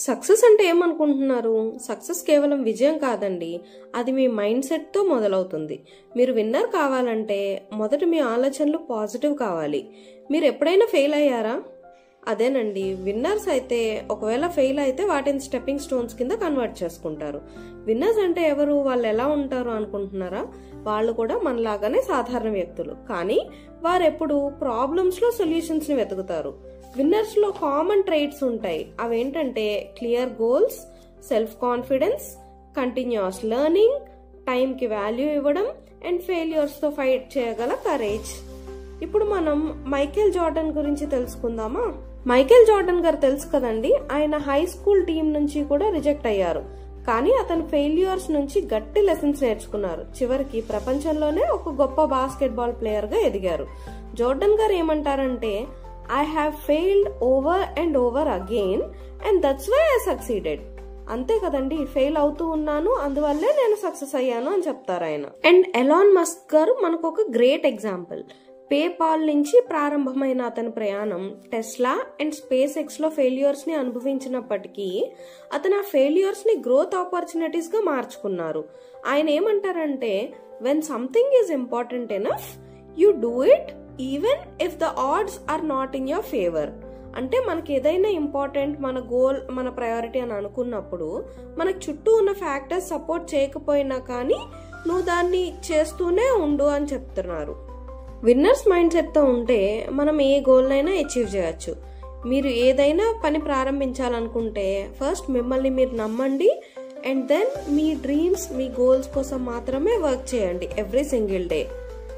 Success అంటే ఏమనుకుంటున్నారు? Success కేవలం విజయం కాదండి, అది మీ మైండ్ సెట్తో మొదలవుతుంది. మీరు విన్నర్ కావాలంటే మొదట మీ ఆలోచనలు పాజిటివ్ కావాలి. మీరు ఎప్పుడైనా ఫెయిల్ అయ్యారా? అదేనండి, విన్నర్స్ అయితే ఒకవేళ ఫెయిల్ అయితే వాటిని స్టెప్పింగ్ స్టోన్స్ కింద కన్వర్ట్ చేసుకుంటారు. విన్నర్స్ అంటే ఎవరు? వాళ్ళు ఎలా ఉంటారు అనుకుంటున్నారా? వాళ్ళు కూడా మనలాగానే సాధారణ వ్యక్తులు, కానీ వారెప్పుడు ప్రాబ్లమ్స్ లో సొల్యూషన్స్ ని వెతుకుతారు. విన్నర్స్ లో కామన్ ట్రైట్స్ ఉంటాయి. అవేంటంటే clear goals, self confidence, continuous learning, time కి వాల్యూ ఇవ్వడం అండ్ ఫెయిల్యూర్స్ తో ఫైట్ చేయగల కరేజ్. ఇప్పుడు మనం మైకేల్ జార్డన్ గురించి తెలుసుకుందామా? మైకేల్ జార్డన్ గారు తెలుసు కదండి, ఆయన హై స్కూల్ టీం నుంచి కూడా రిజెక్ట్ అయ్యారు. కానీ అతను ఫెయిల్యూర్స్ నుంచి గట్టి లెసన్స్ నేర్చుకున్నారు. చివరికి ప్రపంచంలోనే ఒక గొప్ప బాస్కెట్బాల్ ప్లేయర్ గా ఎదిగారు. జోర్డన్ గారు ఏమంటారంటే, I have failed over and over again and that's why I succeeded. అంతే కదండి, ఫెయిల్ అవుతూ ఉన్నాను, అందువల్లే నేను సక్సెస్ అయ్యాను అని చెప్తారు ఆయన. అండ్ ఎలాన్ మస్క్ గారు మనకు ఒక గ్రేట్ ఎగ్జాంపుల్. పేపాల్ నుంచి ప్రారంభమైన అతని ప్రయాణం టెస్లా అండ్ స్పేస్ ఎక్స్ లో ఫెయిల్యూర్స్ ని అనుభవించినప్పటికీ అతను ఆ ఫెయిల్యూర్స్ ని గ్రోత్ ఆపర్చునిటీస్ గా మార్చుకున్నారు. ఆయన ఏమంటారంటే, when something is important enough you do it even if the odds are not in your favour. అంటే మనకి ఏదైనా ఇంపార్టెంట్, మన గోల్, మన ప్రయారిటీ అని అనుకున్నప్పుడు మనకు చుట్టూ ఉన్న ఫ్యాక్టర్స్ సపోర్ట్ చేయకపోయినా కానీ నువ్వు దాన్ని చేస్తూనే ఉండు అని చెప్తున్నారు. విన్నర్స్ మైండ్ సెట్ తో ఉంటే మనం ఏ గోల్ అయినా అచీవ్ చేయొచ్చు. మీరు ఏదైనా పని ప్రారంభించాలనుకుంటే ఫస్ట్ మిమ్మల్ని మీరు నమ్మండి అండ్ దెన్ మీ డ్రీమ్స్, మీ గోల్స్ కోసం మాత్రమే వర్క్ చేయండి ఎవ్రీ సింగిల్ డే.